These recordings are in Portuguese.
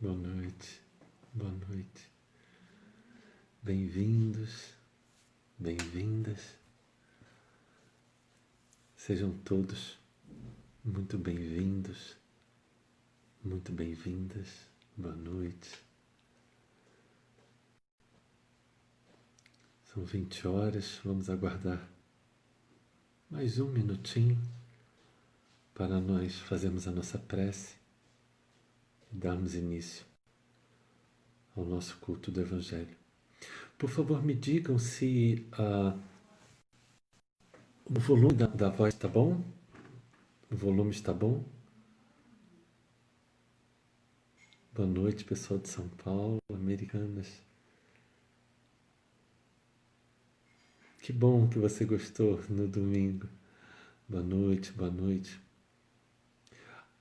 Boa noite, boa noite. Bem-vindos, bem-vindas. Sejam todos muito bem-vindos, muito bem-vindas. Boa noite. São 20 horas, vamos aguardar mais um minutinho para nós fazermos a nossa prece e darmos início ao nosso culto do Evangelho. Por favor, me digam se o volume da voz está bom? O volume está bom? Boa noite, pessoal de São Paulo, Americanas. Que bom que você gostou no domingo. Boa noite, boa noite.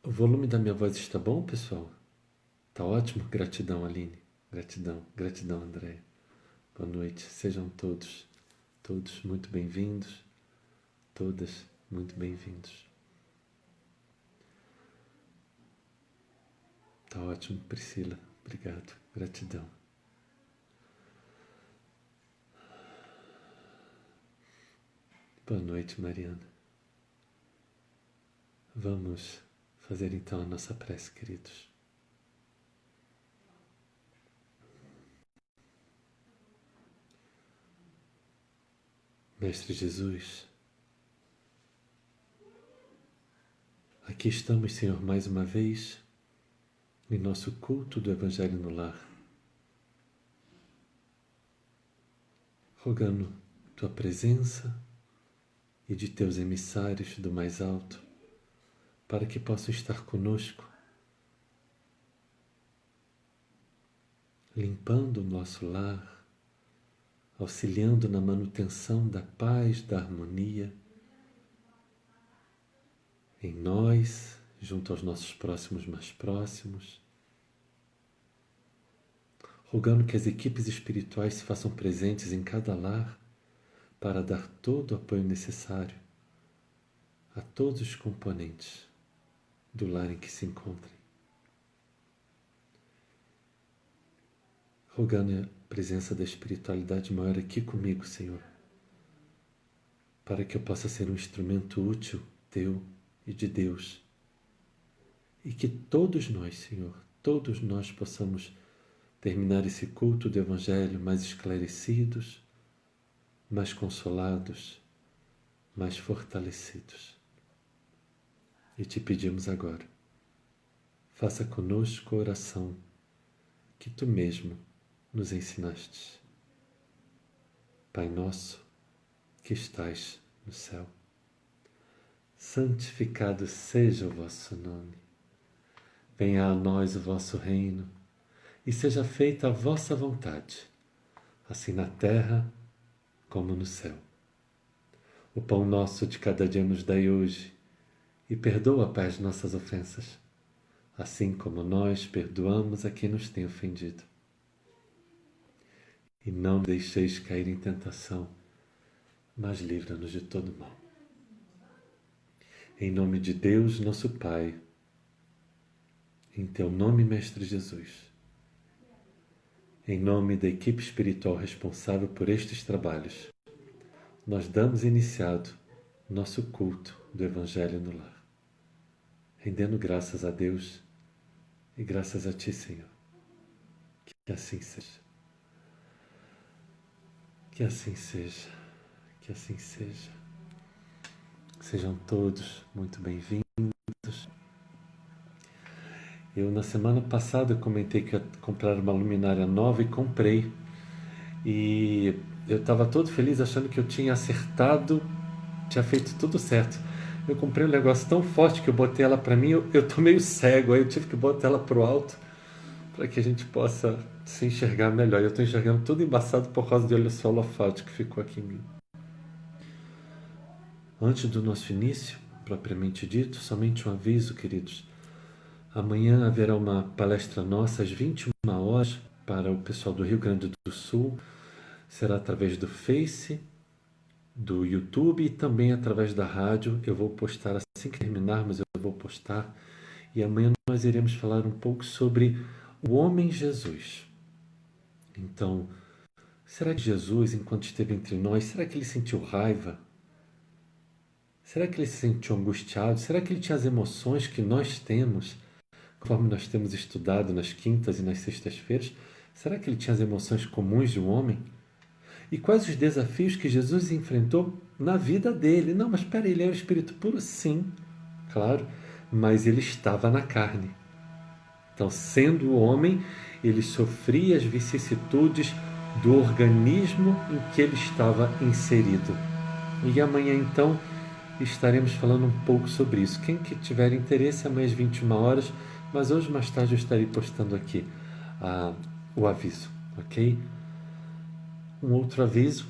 O volume da minha voz está bom, pessoal? Tá ótimo? Gratidão, Aline. Gratidão, Andréia. Boa noite. Sejam todos muito bem-vindos. Todas muito bem-vindos. Tá ótimo, Priscila. Obrigado. Gratidão. Boa noite, Mariana. Vamos fazer então a nossa prece, queridos. Mestre Jesus, aqui estamos, Senhor, mais uma vez em nosso culto do Evangelho no Lar, rogando Tua presença e de Teus emissários do mais alto, para que possam estar conosco, limpando o nosso lar, auxiliando na manutenção da paz, da harmonia, em nós, junto aos nossos próximos mais próximos, rogando que as equipes espirituais se façam presentes em cada lar para dar todo o apoio necessário a todos os componentes do lar em que se encontrem. Rogando a presença da espiritualidade maior aqui comigo, Senhor, para que eu possa ser um instrumento útil Teu e de Deus, e que todos nós, Senhor, todos nós possamos terminar esse culto do Evangelho mais esclarecidos, mais consolados, mais fortalecidos. E te pedimos agora, faça conosco a oração que Tu mesmo nos ensinaste. Pai nosso, que estais no céu, santificado seja o vosso nome. Venha a nós o vosso reino, e seja feita a vossa vontade, assim na terra como no céu. O pão nosso de cada dia nos dai hoje, e perdoa, Pai, as nossas ofensas, assim como nós perdoamos a quem nos tem ofendido. E não deixeis cair em tentação, mas livra-nos de todo mal. Em nome de Deus, nosso Pai, em Teu nome, Mestre Jesus, em nome da equipe espiritual responsável por estes trabalhos, nós damos iniciado nosso culto do Evangelho no Lar, rendendo graças a Deus e graças a Ti, Senhor. Que assim seja. Que assim seja. Que assim seja. Sejam todos muito bem-vindos. Eu, na semana passada, comentei que ia comprar uma luminária nova e comprei. E eu estava todo feliz achando que eu tinha acertado, tinha feito tudo certo. Eu comprei um negócio tão forte que eu botei ela para mim, eu tô meio cego, aí eu tive que botar ela pro alto para que a gente possa se enxergar melhor. Eu estou enxergando tudo embaçado por causa do olho holofote que ficou aqui em mim. Antes do nosso início, propriamente dito, somente um aviso, queridos. Amanhã haverá uma palestra nossa às 21 horas para o pessoal do Rio Grande do Sul. Será através do Face, do YouTube e também através da rádio. Eu vou postar assim que terminarmos, eu vou postar. E amanhã nós iremos falar um pouco sobre o homem Jesus. Então, será que Jesus, enquanto esteve entre nós, será que ele sentiu raiva? Será que ele se sentiu angustiado? Será que ele tinha as emoções que nós temos, conforme nós temos estudado nas quintas e nas sextas-feiras? Será que ele tinha as emoções comuns de um homem? E quais os desafios que Jesus enfrentou na vida dele? Não, mas espera, ele era o Espírito puro? Sim, claro, mas ele estava na carne. Então, sendo homem, ele sofria as vicissitudes do organismo em que ele estava inserido. E amanhã, então, estaremos falando um pouco sobre isso. Quem que tiver interesse, amanhã às 21 horas, mas hoje mais tarde eu estarei postando aqui o aviso, ok? Um outro aviso,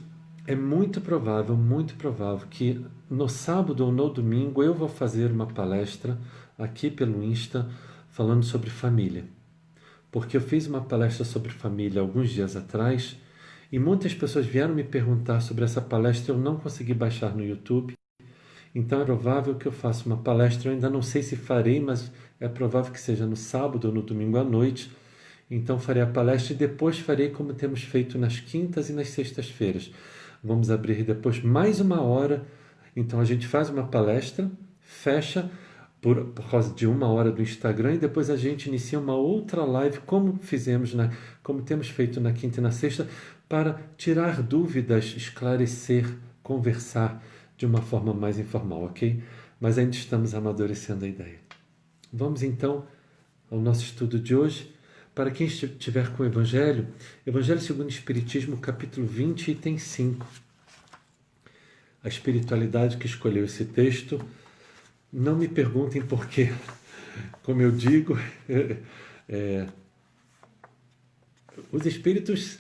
é muito provável que no sábado ou no domingo eu vou fazer uma palestra aqui pelo Insta falando sobre família. Porque eu fiz uma palestra sobre família alguns dias atrás e muitas pessoas vieram me perguntar sobre essa palestra, eu não consegui baixar no YouTube. Então é provável que eu faça uma palestra, eu ainda não sei se farei, mas é provável que seja no sábado ou no domingo à noite. Então farei a palestra e depois farei como temos feito nas quintas e nas sextas-feiras. Vamos abrir depois mais uma hora. Então a gente faz uma palestra, fecha por causa de uma hora do Instagram e depois a gente inicia uma outra live, como como temos feito na quinta e na sexta, para tirar dúvidas, esclarecer, conversar de uma forma mais informal, ok? Mas ainda estamos amadurecendo a ideia. Vamos então ao nosso estudo de hoje. Para quem estiver com o Evangelho, Evangelho segundo o Espiritismo, capítulo 20, item 5. A espiritualidade que escolheu esse texto, não me perguntem por quê. Como eu digo, os espíritos...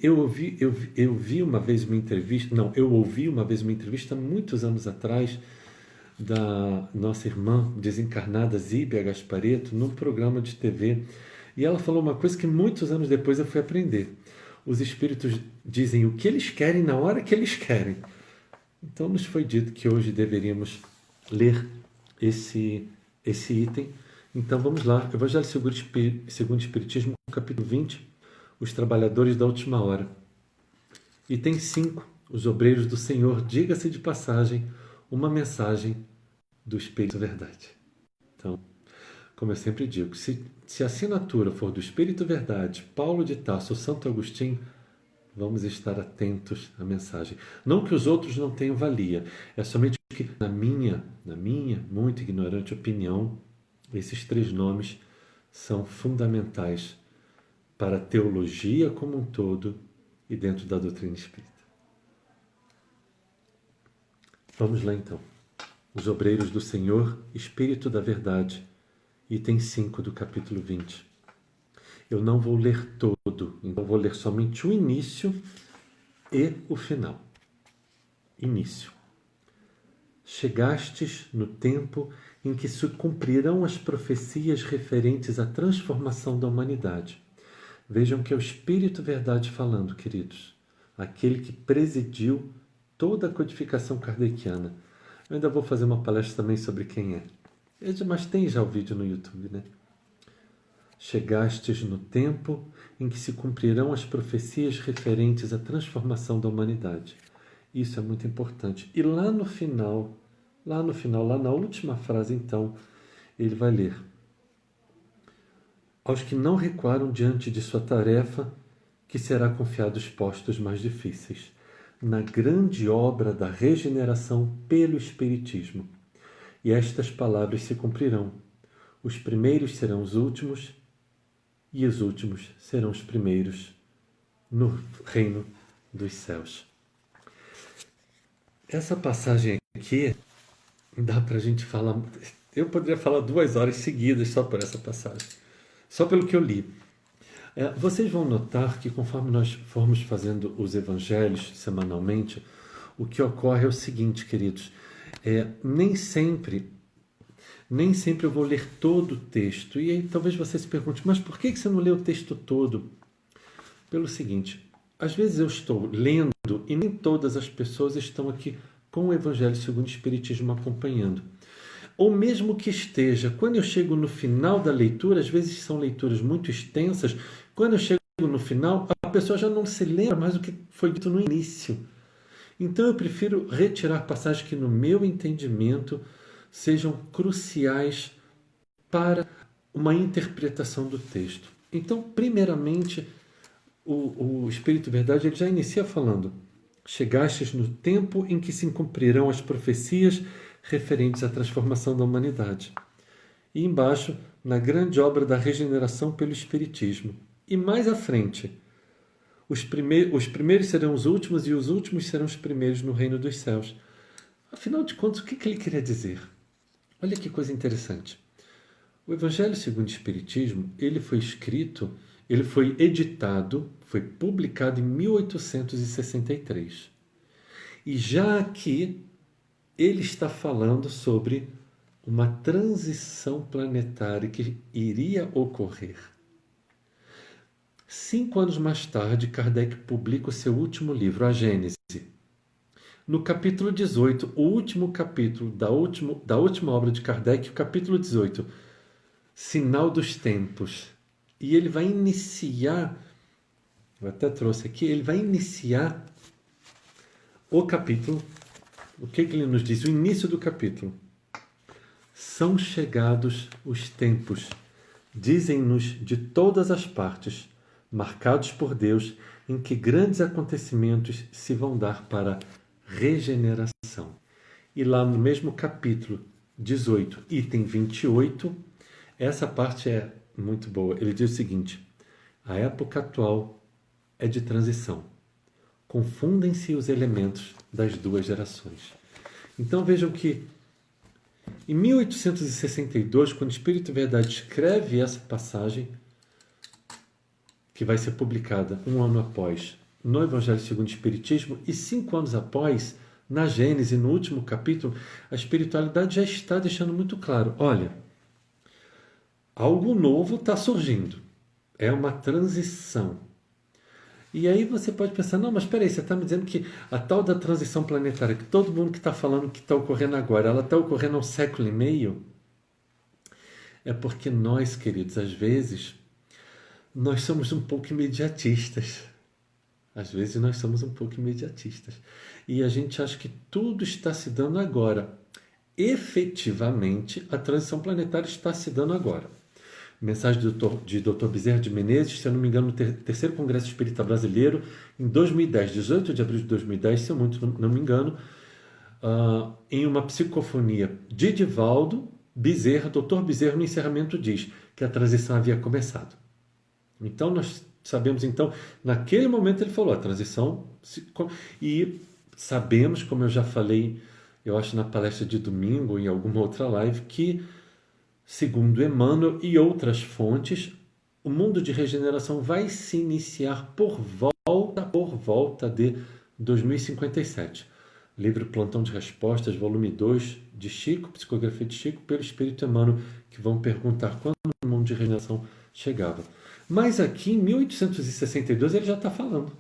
Eu ouvi uma vez uma entrevista muitos anos atrás da nossa irmã desencarnada Zíbia Gasparetto num programa de TV. E ela falou uma coisa que muitos anos depois eu fui aprender. Os espíritos dizem o que eles querem na hora que eles querem. Então nos foi dito que hoje deveríamos ler esse item. Então vamos lá. Evangelho segundo o Espiritismo, capítulo 20, os trabalhadores da última hora. Item 5, os obreiros do Senhor. Diga-se de passagem, uma mensagem do Espírito Verdade. Então, como eu sempre digo, se a assinatura for do Espírito Verdade, Paulo de Tarso ou Santo Agostinho, vamos estar atentos à mensagem. Não que os outros não tenham valia, é somente que, na minha muito ignorante opinião, esses 3 nomes são fundamentais para a teologia como um todo e dentro da doutrina espírita. Vamos lá então. Os obreiros do Senhor, Espírito da Verdade, item 5 do capítulo 20. Eu não vou ler todo, então vou ler somente o início e o final. Início. Chegastes no tempo em que se cumprirão as profecias referentes à transformação da humanidade. Vejam que é o Espírito Verdade falando, queridos. Aquele que presidiu toda a codificação kardeciana. Eu ainda vou fazer uma palestra também sobre quem é. Mas tem já o vídeo no YouTube, né? Chegastes no tempo em que se cumprirão as profecias referentes à transformação da humanidade. Isso é muito importante. E lá no final, lá na última frase, então, ele vai ler: aos que não recuaram diante de sua tarefa, que será confiado os postos mais difíceis, na grande obra da regeneração pelo Espiritismo. E estas palavras se cumprirão. Os primeiros serão os últimos, e os últimos serão os primeiros no reino dos céus. Essa passagem aqui dá para a gente falar... Eu poderia falar 2 horas seguidas só por essa passagem. Só pelo que eu li. Vocês vão notar que conforme nós formos fazendo os evangelhos semanalmente, o que ocorre é o seguinte, queridos. Nem sempre eu vou ler todo o texto. E aí talvez você se pergunte, mas por que você não lê o texto todo? Pelo seguinte, às vezes eu estou lendo e nem todas as pessoas estão aqui com o Evangelho segundo o Espiritismo acompanhando. ou mesmo que esteja, quando eu chego no final da leitura, às vezes são leituras muito extensas, quando eu chego no final, a pessoa já não se lembra mais do que foi dito no início. Então eu prefiro retirar passagens que, no meu entendimento, sejam cruciais para uma interpretação do texto. Então, primeiramente, o Espírito Verdade ele já inicia falando: chegastes no tempo em que se cumprirão as profecias referentes à transformação da humanidade. E embaixo, na grande obra da regeneração pelo Espiritismo. E mais à frente, os primeiros serão os últimos e os últimos serão os primeiros no reino dos céus. Afinal de contas, o que ele queria dizer? Olha que coisa interessante. O Evangelho segundo o Espiritismo, ele foi escrito, ele foi editado, foi publicado em 1863. E já aqui ele está falando sobre uma transição planetária que iria ocorrer. 5 anos mais tarde, Kardec publica o seu último livro, A Gênese. No capítulo 18, o último capítulo da última obra de Kardec, o capítulo 18, Sinal dos Tempos. E ele vai iniciar, eu até trouxe aqui, ele vai iniciar o capítulo. O que ele nos diz? O início do capítulo. São chegados os tempos, dizem-nos de todas as partes, marcados por Deus, em que grandes acontecimentos se vão dar para regeneração. E lá no mesmo capítulo 18, item 28, essa parte é muito boa. Ele diz o seguinte: a época atual é de transição. Confundem-se os elementos das duas gerações. Então vejam que em 1862, quando o Espírito Verdade escreve essa passagem, que vai ser publicada um ano após no Evangelho segundo o Espiritismo, e 5 anos após, na Gênese, no último capítulo, a espiritualidade já está deixando muito claro: olha, algo novo está surgindo. É uma transição. E aí você pode pensar: não, mas espera aí, você está me dizendo que a tal da transição planetária, que todo mundo que está falando que está ocorrendo agora, ela está ocorrendo há 1,5 século? É porque nós, queridos, às vezes, nós somos um pouco imediatistas. Às vezes nós somos um pouco imediatistas. E a gente acha que tudo está se dando agora. Efetivamente, a transição planetária está se dando agora. Mensagem de Dr. Bezerra de Menezes, se eu não me engano, no terceiro Congresso Espírita Brasileiro, em 2010, 18 de abril de 2010, se eu muito não me engano, em uma psicofonia de Divaldo Bezerra, Dr. Bezerra, no encerramento diz que a transição havia começado. Então, nós sabemos, então, naquele momento ele falou, a transição, e sabemos, como eu já falei, eu acho na palestra de domingo, ou em alguma outra live, que segundo Emmanuel e outras fontes, o mundo de regeneração vai se iniciar por volta de 2057. Livro Plantão de Respostas, volume 2, de Chico, psicografia de Chico, pelo Espírito Emmanuel, que vão perguntar quando o mundo de regeneração chegava. Mas aqui, em 1862, ele já está falando.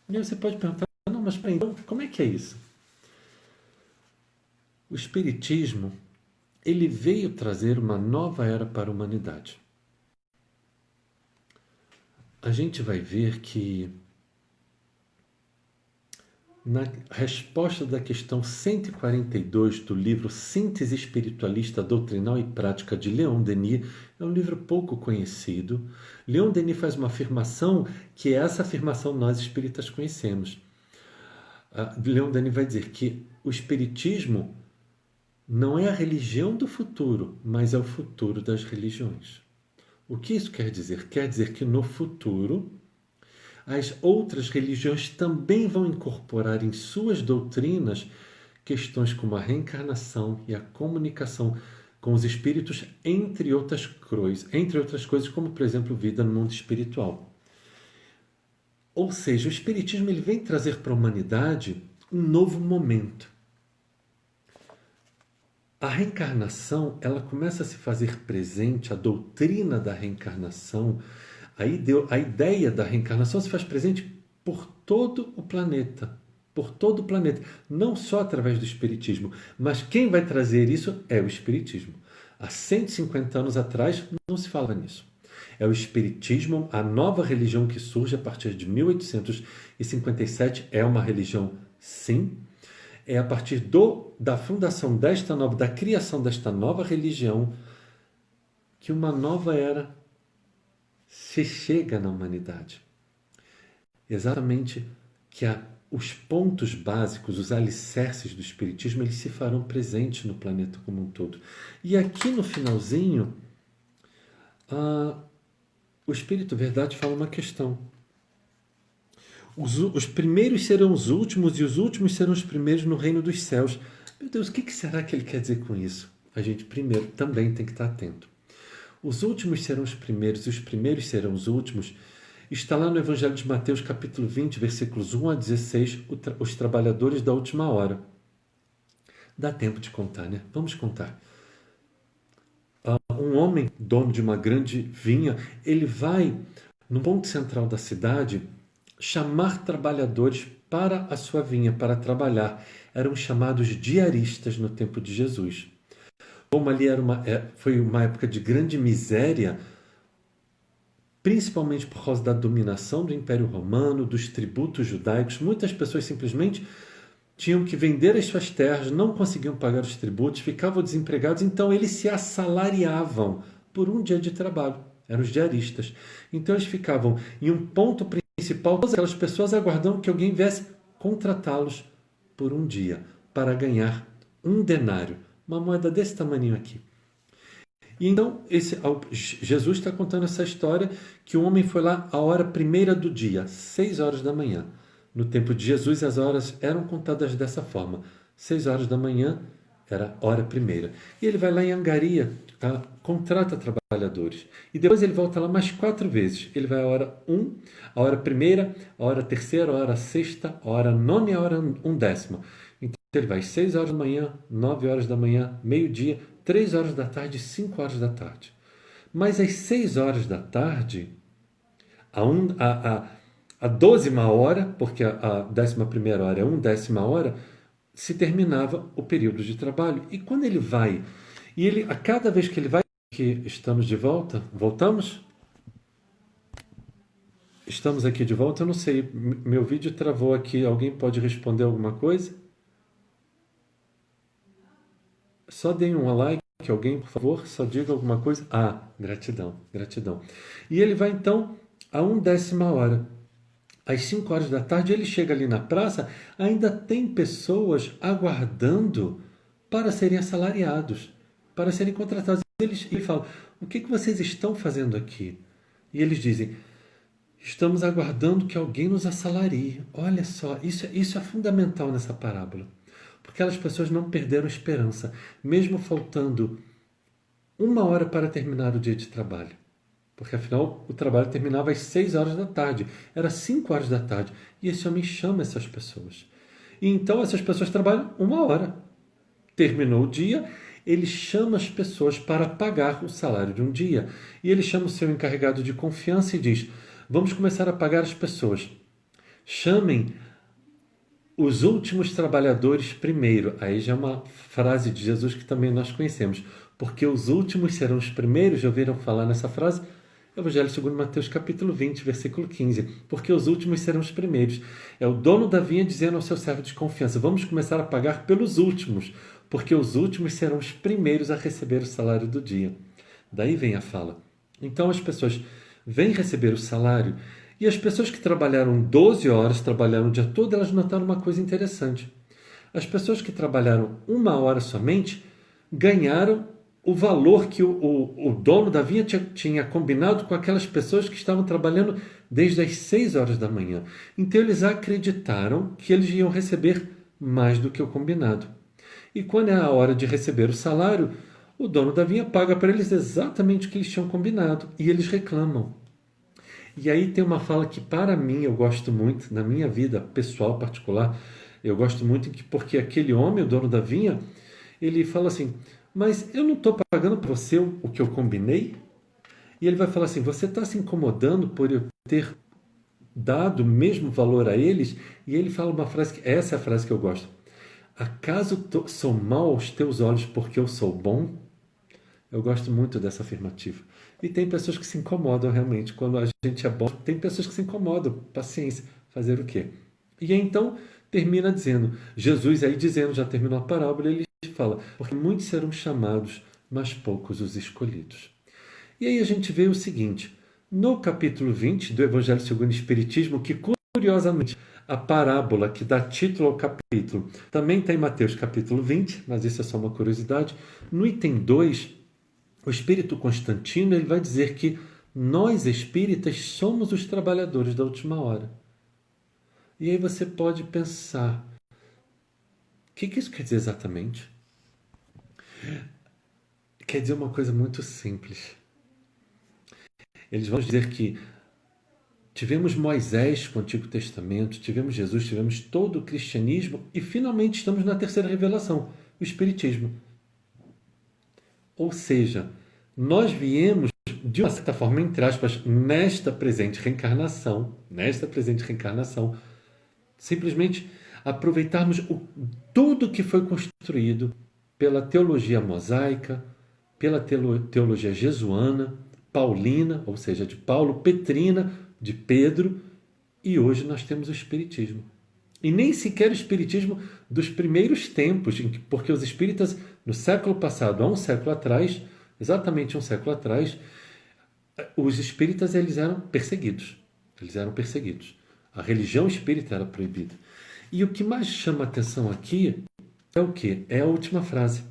E aí você pode perguntar: não, mas peraí, então, como é que é isso? O Espiritismo, ele veio trazer uma nova era para a humanidade. A gente vai ver que na resposta da questão 142 do livro Síntese Espiritualista Doutrinal e Prática de Leon Denis, é um livro pouco conhecido. Leon Denis faz uma afirmação que essa afirmação nós espíritas conhecemos. Leon Denis vai dizer que o espiritismo não é a religião do futuro, mas é o futuro das religiões. O que isso quer dizer? Quer dizer que no futuro as outras religiões também vão incorporar em suas doutrinas questões como a reencarnação e a comunicação com os espíritos, entre outras coisas, como, por exemplo, vida no mundo espiritual. Ou seja, o espiritismo ele vem trazer para a humanidade um novo momento. A reencarnação, ela começa a se fazer presente, a doutrina da reencarnação, a ideia da reencarnação se faz presente por todo o planeta. por todo o planeta, não só através do Espiritismo, mas quem vai trazer isso é o Espiritismo. Há 150 anos atrás não se falava nisso. É o Espiritismo, a nova religião que surge a partir de 1857, é uma religião, sim. É a partir da fundação desta nova, da criação desta nova religião, que uma nova era se chega na humanidade. Exatamente que os pontos básicos, os alicerces do Espiritismo, eles se farão presentes no planeta como um todo. E aqui no finalzinho, o Espírito Verdade fala uma questão. Os primeiros serão os últimos e os últimos serão os primeiros no reino dos céus. Meu Deus, o que será que ele quer dizer com isso? A gente primeiro também tem que estar atento. Os últimos serão os primeiros e os primeiros serão os últimos. Está lá no Evangelho de Mateus, capítulo 20, versículos 1 a 16, os trabalhadores da última hora. Dá tempo de contar, né? Vamos contar. Um homem, dono de uma grande vinha, ele vai no ponto central da cidade chamar trabalhadores para a sua vinha, para trabalhar. Eram chamados diaristas no tempo de Jesus. Como ali foi uma época de grande miséria, principalmente por causa da dominação do Império Romano, dos tributos judaicos, muitas pessoas simplesmente tinham que vender as suas terras, não conseguiam pagar os tributos, ficavam desempregados, então eles se assalariavam por um dia de trabalho. Eram os diaristas. Então eles ficavam em um ponto principal, todas aquelas pessoas aguardando que alguém viesse contratá-los por um dia, para ganhar um denário, uma moeda desse tamaninho aqui. E então, Jesus está contando essa história que o homem foi lá a hora primeira do dia, 6 horas da manhã. No tempo de Jesus, as horas eram contadas dessa forma. 6 horas da manhã era a hora primeira. E ele vai lá em Angaria, contrata trabalhadores. E depois ele volta lá mais 4 vezes. Ele vai a hora 1, a hora primeira, a hora terceira, a hora sexta, a hora nona e a hora 1/10. Então ele vai 6 horas da manhã, 9 horas da manhã, meio-dia, 3 horas da tarde, 5 horas da tarde. Mas às 6 horas da tarde, a 12ª hora, porque a 11ª hora é 1/10 hora, se terminava o período de trabalho. E quando ele vai, a cada vez que ele vai, que estamos de volta, voltamos? Estamos aqui de volta, eu não sei, meu vídeo travou aqui, alguém pode responder alguma coisa? Só deem um like, alguém, por favor, só diga alguma coisa. Gratidão, gratidão. E ele vai então a 1/10 hora. Às 5 horas da tarde, ele chega ali na praça, ainda tem pessoas aguardando para serem assalariados, para serem contratados. Ele fala, o que vocês estão fazendo aqui? E eles dizem, estamos aguardando que alguém nos assalarie. Olha só, isso é fundamental nessa parábola. Porque aquelas pessoas não perderam esperança, mesmo faltando 1 hora para terminar o dia de trabalho. Porque afinal o trabalho terminava às 6 horas da tarde, era 5 horas da tarde. E esse homem chama essas pessoas. E então essas pessoas trabalham 1 hora. Terminou o dia, ele chama as pessoas para pagar o salário de um dia. E ele chama o seu encarregado de confiança e diz, vamos começar a pagar as pessoas. Chamem os últimos trabalhadores primeiro. Aí já é uma frase de Jesus que também nós conhecemos. Porque os últimos serão os primeiros. Já ouviram falar nessa frase? Evangelho segundo Mateus, capítulo 20, versículo 15. Porque os últimos serão os primeiros. É o dono da vinha dizendo ao seu servo de confiança, vamos começar a pagar pelos últimos, porque os últimos serão os primeiros a receber o salário do dia. Daí vem a fala. Então as pessoas vêm receber o salário, e as pessoas que trabalharam 12 horas, trabalharam o dia todo, elas notaram uma coisa interessante. As pessoas que trabalharam 1 hora somente, ganharam o valor que o dono da vinha tinha combinado com aquelas pessoas que estavam trabalhando desde as 6 horas da manhã. Então eles acreditaram que eles iam receber mais do que o combinado. E quando é a hora de receber o salário, o dono da vinha paga para eles exatamente o que eles tinham combinado. E eles reclamam. E aí tem uma fala que para mim eu gosto muito, na minha vida pessoal particular, eu gosto muito porque aquele homem, o dono da vinha, ele fala assim, mas eu não estou pagando para você o que eu combinei? E ele vai falar assim, você está se incomodando por eu ter dado o mesmo valor a eles, e ele fala uma frase, essa é a frase que eu gosto. Acaso sou mau aos teus olhos porque eu sou bom? Eu gosto muito dessa afirmativa. E tem pessoas que se incomodam realmente. Quando a gente é bom, tem pessoas que se incomodam. Paciência. Fazer o quê? E aí, então, termina dizendo, Jesus aí dizendo, já terminou a parábola, ele fala, porque muitos serão chamados, mas poucos os escolhidos. E aí a gente vê o seguinte, no capítulo 20 do Evangelho segundo o Espiritismo, que curiosamente a parábola que dá título ao capítulo também está em Mateus capítulo 20, mas isso é só uma curiosidade. No item 2, o Espírito Constantino ele vai dizer que nós espíritas somos os trabalhadores da última hora. E aí você pode pensar, o que isso quer dizer exatamente? Quer dizer uma coisa muito simples. Eles vão dizer que tivemos Moisés com o Antigo Testamento, tivemos Jesus, tivemos todo o cristianismo e finalmente estamos na terceira revelação, o Espiritismo. Ou seja, nós viemos, de uma certa forma, entre aspas, nesta presente reencarnação, simplesmente aproveitarmos tudo que foi construído pela teologia mosaica, pela teologia jesuana, paulina, ou seja, de Paulo, petrina, de Pedro, e hoje nós temos o Espiritismo. E nem sequer o Espiritismo dos primeiros tempos, porque os espíritas, no século passado, há um século atrás, exatamente um século atrás, os espíritas eles eram perseguidos. A religião espírita era proibida. E o que mais chama a atenção aqui é o quê? É a última frase.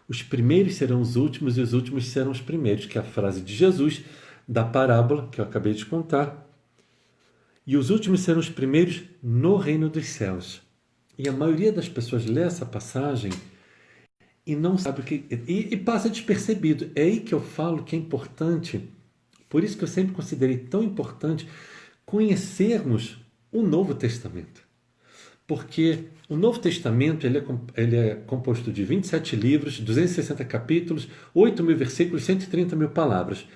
Os primeiros serão os últimos e os últimos serão os primeiros, que é a frase de Jesus, da parábola que eu acabei de contar. E os últimos serão os primeiros no reino dos céus. E a maioria das pessoas lê essa passagem e não sabe o que... E passa despercebido. É aí que eu falo que é importante, por isso que eu sempre considerei tão importante conhecermos o Novo Testamento. Porque o Novo Testamento ele é composto de 27 livros, 260 capítulos, 8.000 versículos, 130.000 palavras.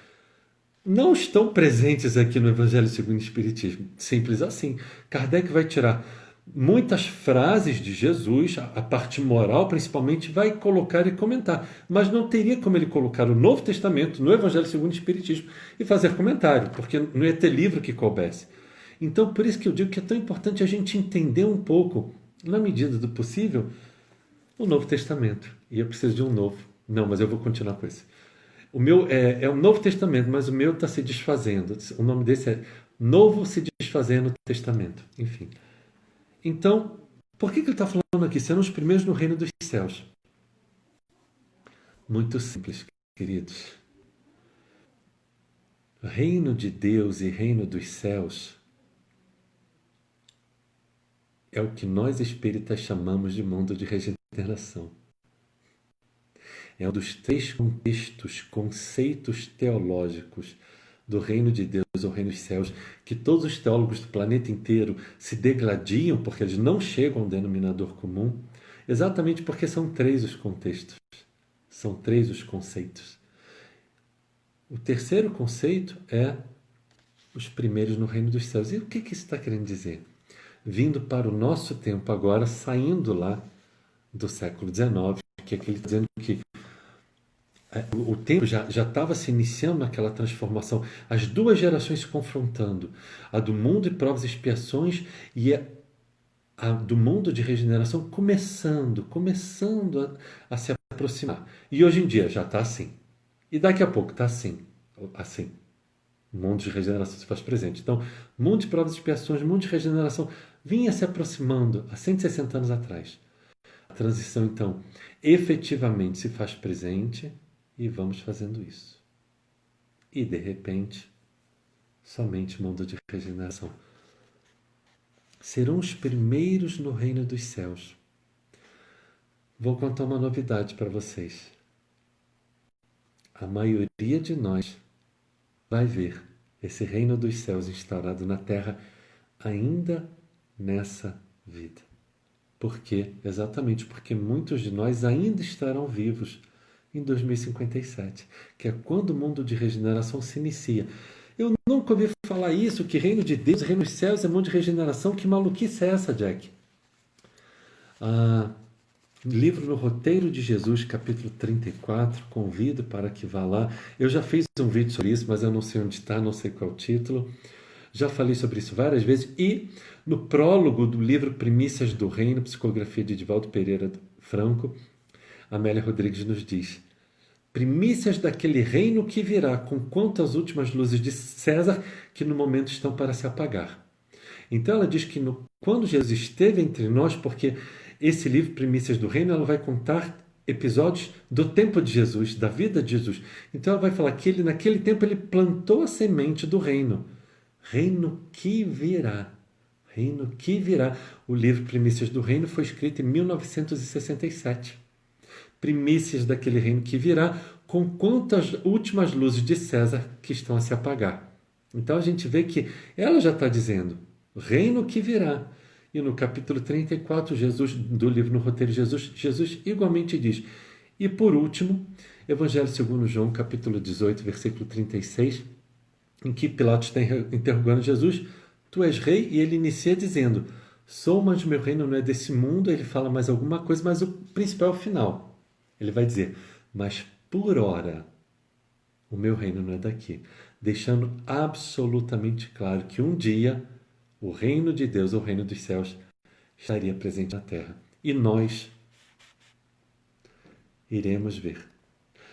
Não estão presentes aqui no Evangelho segundo o Espiritismo. Simples assim. Kardec vai tirar muitas frases de Jesus, a parte moral principalmente, vai colocar e comentar. Mas não teria como ele colocar o Novo Testamento no Evangelho segundo o Espiritismo e fazer comentário, porque não ia ter livro que coubesse. Então, por isso que eu digo que é tão importante a gente entender um pouco, na medida do possível, o Novo Testamento. E eu preciso de um novo. Não, mas eu vou continuar com esse. O meu é o Novo Testamento, mas o meu está se desfazendo. O nome desse é Novo se Desfazendo Testamento. Enfim. Então, por que ele está falando aqui? Serão os primeiros no reino dos céus. Muito simples, queridos. Reino de Deus e reino dos céus é o que nós espíritas chamamos de mundo de regeneração. É um dos 3 conceitos teológicos do reino de Deus ou reino dos céus, que todos os teólogos do planeta inteiro se degladiam porque eles não chegam a um denominador comum, exatamente porque são 3 os contextos, são 3 os conceitos. O terceiro conceito é os primeiros no reino dos céus. E o que isso está querendo dizer? Vindo para o nosso tempo agora, saindo lá do século XIX, que é aquele dizendo que o tempo já estava se iniciando naquela transformação, as 2 gerações se confrontando, a do mundo de provas e expiações e a do mundo de regeneração começando a se aproximar. E hoje em dia já está assim. E daqui a pouco está assim. O mundo de regeneração se faz presente. Então, mundo de provas e expiações, mundo de regeneração vinha se aproximando há 160 anos atrás. A transição, então, efetivamente se faz presente e vamos fazendo isso. E, de repente, somente o mundo de regeneração. Serão os primeiros no reino dos céus. Vou contar uma novidade para vocês. A maioria de nós vai ver esse reino dos céus instaurado na terra ainda nessa vida. Por quê? Exatamente porque muitos de nós ainda estarão vivos em 2057, que é quando o mundo de regeneração se inicia. Eu não nunca ouvi falar isso, que reino de Deus, reino dos céus é mundo de regeneração. Que maluquice é essa, Jack? Livro no Roteiro de Jesus, capítulo 34, convido para que vá lá. Eu já fiz um vídeo sobre isso, mas eu não sei onde está, não sei qual é o título. Já falei sobre isso várias vezes. E no prólogo do livro Primícias do Reino, psicografia de Edivaldo Pereira Franco, Amélia Rodrigues nos diz: primícias daquele reino que virá, com quanto às últimas luzes de César, que no momento estão para se apagar. Então ela diz que quando Jesus esteve entre nós, porque esse livro, Primícias do Reino, ela vai contar episódios do tempo de Jesus, da vida de Jesus. Então ela vai falar que ele, naquele tempo, ele plantou a semente do reino. Reino que virá. Reino que virá. O livro Primícias do Reino foi escrito em 1967. Primícias daquele reino que virá, com quantas últimas luzes de César que estão a se apagar. Então a gente vê que ela já está dizendo, reino que virá. E no capítulo 34, Jesus, do livro No Roteiro de Jesus, Jesus igualmente diz. E por último, Evangelho segundo João, capítulo 18, versículo 36, em que Pilatos está interrogando Jesus, tu és rei? E ele inicia dizendo, sou, mas meu reino não é desse mundo. Ele fala mais alguma coisa, mas o principal é o final. Ele vai dizer, mas por ora, o meu reino não é daqui. Deixando absolutamente claro que um dia o reino de Deus, o reino dos céus, estaria presente na terra. E nós iremos ver.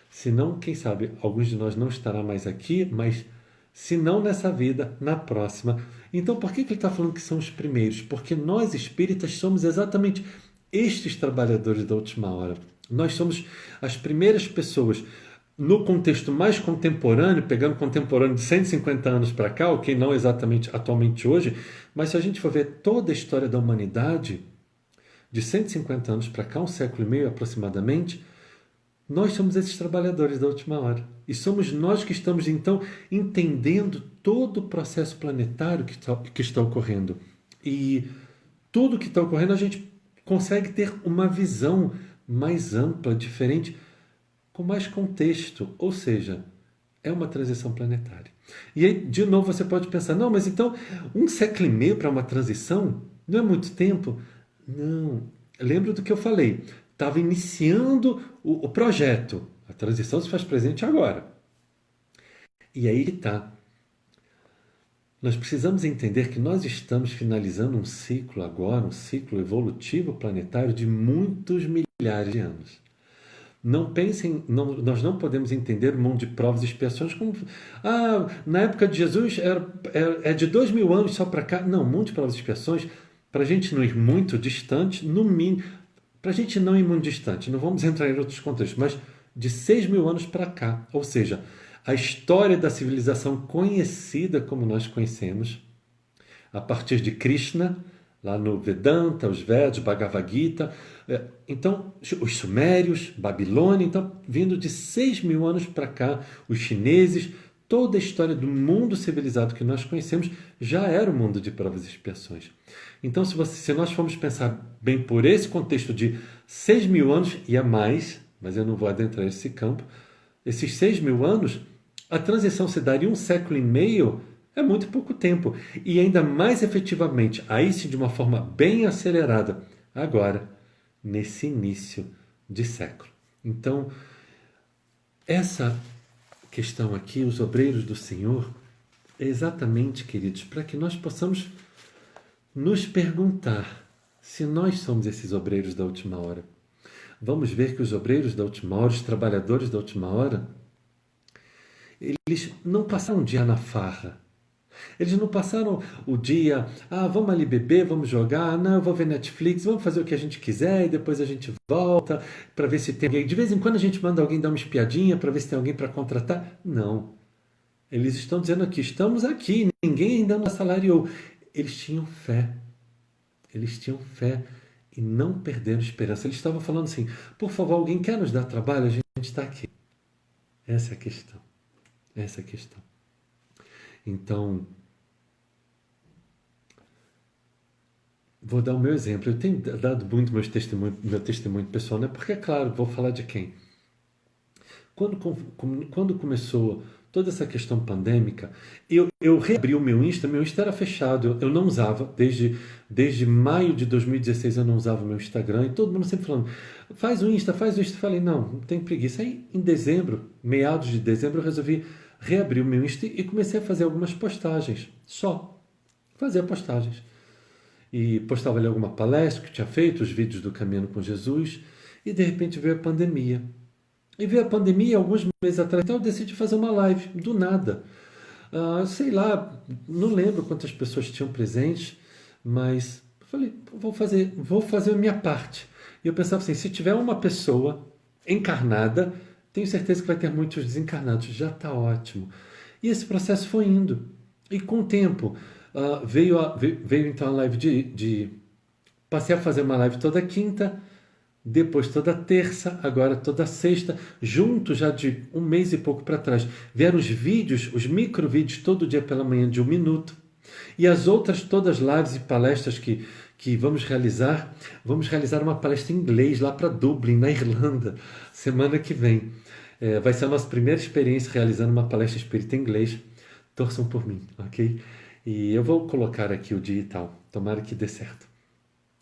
Se não, quem sabe, alguns de nós não estará mais aqui, mas se não nessa vida, na próxima. Então, por que ele está falando que são os primeiros? Porque nós, espíritas, somos exatamente estes trabalhadores da última hora. Nós somos as primeiras pessoas, no contexto mais contemporâneo, pegando contemporâneo de 150 anos para cá, o que não exatamente atualmente hoje, mas se a gente for ver toda a história da humanidade, de 150 anos para cá, um século e meio aproximadamente, nós somos esses trabalhadores da última hora. E somos nós que estamos, então, entendendo todo o processo planetário que está ocorrendo. E tudo que está ocorrendo, a gente consegue ter uma visão mais ampla, diferente, com mais contexto. Ou seja, é uma transição planetária. E aí, de novo, você pode pensar, não, mas então, um século e meio para uma transição não é muito tempo? Não. Lembra do que eu falei. Estava iniciando o projeto. A transição se faz presente agora. E aí está. Nós precisamos entender que nós estamos finalizando um ciclo agora, um ciclo evolutivo planetário de muitos milhares de anos. Não pensem, nós não podemos entender o mundo de provas e expiações como na época de Jesus é de 2000 anos só para cá. Não, o mundo de provas e expiações, para a gente não ir muito distante, no mínimo, para a gente não ir muito distante, não vamos entrar em outros contextos, mas de 6.000 anos para cá. Ou seja, a história da civilização conhecida como nós conhecemos, a partir de Krishna, lá no Vedanta, os Vedas, Bhagavad Gita, então os Sumérios, Babilônia, então vindo de 6.000 anos para cá, os chineses, toda a história do mundo civilizado que nós conhecemos já era o mundo de provas e expiações. Então se nós formos pensar bem por esse contexto de 6.000 anos e a mais, mas eu não vou adentrar esse campo, esses 6.000 anos, a transição se daria um século e meio. É muito pouco tempo. E ainda mais efetivamente, aí sim de uma forma bem acelerada, agora, nesse início de século. Então, essa questão aqui, os obreiros do Senhor, é exatamente, queridos, para que nós possamos nos perguntar se nós somos esses obreiros da última hora. Vamos ver que os obreiros da última hora, os trabalhadores da última hora, eles não passaram um dia na farra. Eles não passaram o dia, vamos ali beber, vamos jogar, não, eu vou ver Netflix, vamos fazer o que a gente quiser e depois a gente volta para ver se tem alguém. De vez em quando a gente manda alguém dar uma espiadinha para ver se tem alguém para contratar. Não. Eles estão dizendo aqui, estamos aqui, ninguém ainda nos assalariou. Eles tinham fé. Eles tinham fé e não perderam esperança. Eles estavam falando assim, por favor, alguém quer nos dar trabalho? A gente está aqui. Essa é a questão. Essa é a questão. Então, vou dar o meu exemplo. Eu tenho dado muito meu testemunho pessoal, né? Porque, é claro, vou falar de quem? Quando começou toda essa questão pandêmica, eu reabri o meu Insta era fechado, eu não usava, desde maio de 2016 eu não usava o meu Instagram, e todo mundo sempre falando, faz o Insta. Eu falei, não tenho preguiça. Aí em dezembro, meados de dezembro, eu resolvi reabrir o meu Insta e comecei a fazer algumas postagens, só fazia postagens. E postava ali alguma palestra que eu tinha feito, os vídeos do Caminhando com Jesus, e de repente veio a pandemia. E veio a pandemia, alguns meses atrás, então eu decidi fazer uma live, do nada. Sei lá, não lembro quantas pessoas tinham presentes, mas eu falei, vou fazer a minha parte. E eu pensava assim, se tiver uma pessoa encarnada, tenho certeza que vai ter muitos desencarnados, já está ótimo. E esse processo foi indo. E com o tempo, veio então a live passei a fazer uma live toda quinta, depois toda terça, agora toda sexta, junto já de um mês e pouco para trás. Vieram os vídeos, os microvídeos, todo dia pela manhã de 1 minuto. E as outras todas lives e palestras que vamos realizar uma palestra em inglês lá para Dublin, na Irlanda, semana que vem. Vai ser a nossa primeira experiência realizando uma palestra espírita em inglês. Torçam por mim, ok? E eu vou colocar aqui o dia e tal. Tomara que dê certo.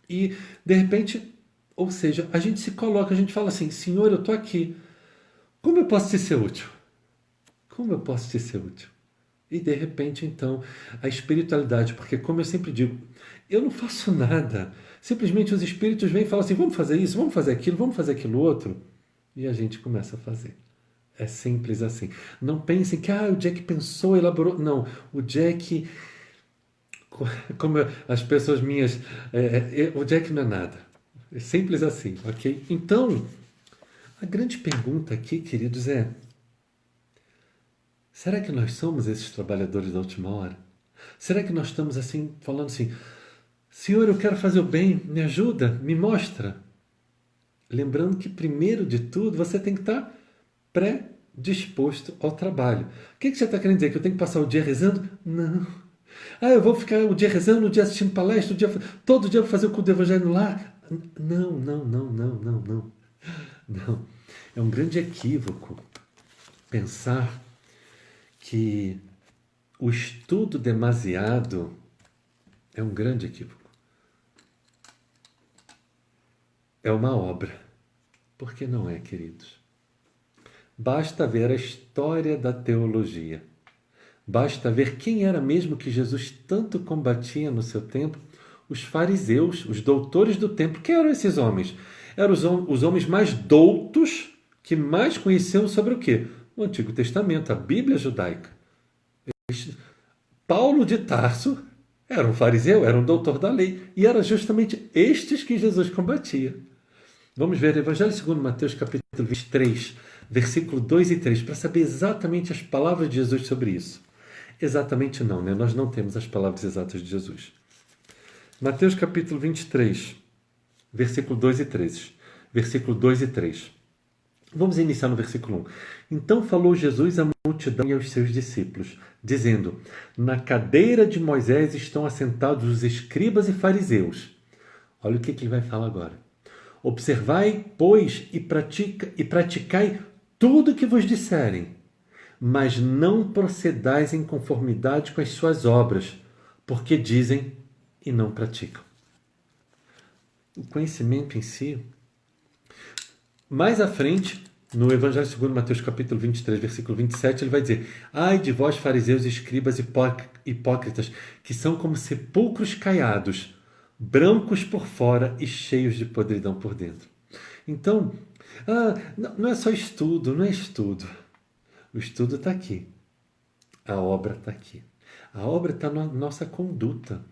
E, de repente, ou seja, a gente se coloca, a gente fala assim, Senhor, eu estou aqui. Como eu posso te ser útil? Como eu posso te ser útil? E, de repente, então, a espiritualidade, porque, como eu sempre digo, eu não faço nada. Simplesmente os espíritos vêm e falam assim, vamos fazer isso, vamos fazer aquilo outro. E a gente começa a fazer. É simples assim. Não pensem que o Jack pensou, elaborou. Não, o Jack, como as pessoas minhas, o Jack não é nada. É simples assim, ok? Então, a grande pergunta aqui, queridos, será que nós somos esses trabalhadores da última hora? Será que nós estamos assim, falando assim, Senhor, eu quero fazer o bem, me ajuda, me mostra? Lembrando que, primeiro de tudo, você tem que estar predisposto ao trabalho. O que você está querendo dizer? Que eu tenho que passar o dia rezando? Não. Eu vou ficar o dia rezando, o dia assistindo palestra, todo dia eu vou fazer o culto do Evangelho no lar? Não. Não. É um grande equívoco pensar que o estudo demasiado é um grande equívoco. É uma obra. Por que não é, queridos? Basta ver a história da teologia. Basta ver quem era mesmo que Jesus tanto combatia no seu tempo. Os fariseus, os doutores do templo. Quem eram esses homens? Eram os homens mais doutos que mais conheciam sobre o quê? O Antigo Testamento, a Bíblia judaica. Paulo de Tarso era um fariseu, era um doutor da lei. E era justamente estes que Jesus combatia. Vamos ver Evangelho segundo Mateus, capítulo 23, versículo 2 e 3, para saber exatamente as palavras de Jesus sobre isso. Exatamente não, né? Nós não temos as palavras exatas de Jesus. Mateus capítulo 23, versículo 2 e 3. Versículo 2 e 3. Vamos iniciar no versículo 1. Então falou Jesus à multidão e aos seus discípulos, dizendo, na cadeira de Moisés estão assentados os escribas e fariseus. Olha o que ele vai falar agora. Observai, pois, e praticai tudo o que vos disserem, mas não procedais em conformidade com as suas obras, porque dizem e não praticam. O conhecimento em si. Mais à frente, no Evangelho segundo Mateus capítulo 23, versículo 27, ele vai dizer, ai de vós fariseus, escribas e hipócritas, que são como sepulcros caiados, brancos por fora e cheios de podridão por dentro. Então, não é só estudo, não é estudo. O estudo está aqui. A obra está aqui. A obra está na nossa conduta.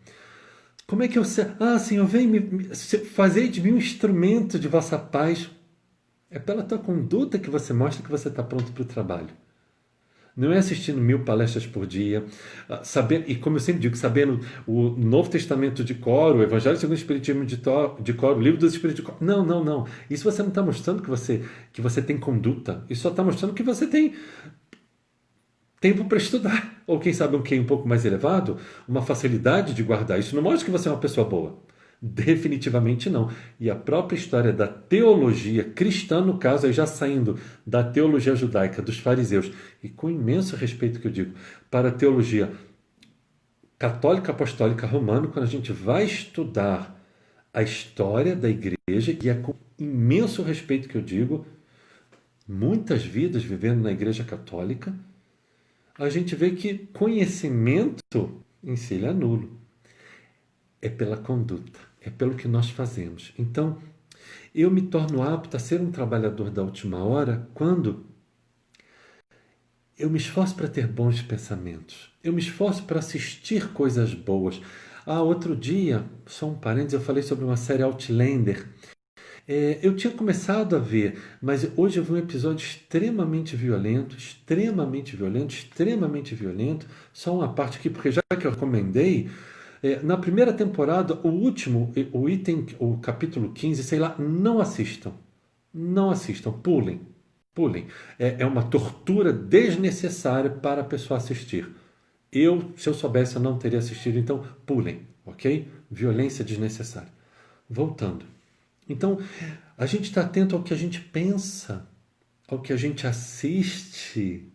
Como é que eu sei? Senhor, vem fazer de mim um instrumento de vossa paz. É pela tua conduta que você mostra que você está pronto para o trabalho. Não é assistindo 1000 palestras por dia, e como eu sempre digo, sabendo o Novo Testamento de cor, o Evangelho segundo o Espiritismo de cor, o Livro dos Espíritos de cor. Não. Isso você não está mostrando que você tem conduta. Isso só está mostrando que você tem tempo para estudar. Ou quem sabe um pouco mais elevado, uma facilidade de guardar. Isso não mostra que você é uma pessoa boa. Definitivamente não. E a própria história da teologia cristã, no caso, aí já saindo da teologia judaica, dos fariseus, e com imenso respeito que eu digo, para a teologia católica apostólica romana, quando a gente vai estudar a história da igreja, e é com imenso respeito que eu digo, muitas vidas vivendo na igreja católica, a gente vê que conhecimento em si ele é nulo. É pela conduta, é pelo que nós fazemos. Então, eu me torno apto a ser um trabalhador da última hora quando eu me esforço para ter bons pensamentos. Eu me esforço para assistir coisas boas. Outro dia, só um parênteses, eu falei sobre uma série Outlander. Eu tinha começado a ver, mas hoje eu vi um episódio extremamente violento, extremamente violento, extremamente violento. Só uma parte aqui, porque já que eu recomendei, na primeira temporada, o último, o capítulo 15, sei lá, não assistam. Não assistam, pulem. Pulem. É uma tortura desnecessária para a pessoa assistir. Se eu soubesse, eu não teria assistido, então pulem, ok? Violência desnecessária. Voltando. Então, a gente está atento ao que a gente pensa, ao que a gente assiste,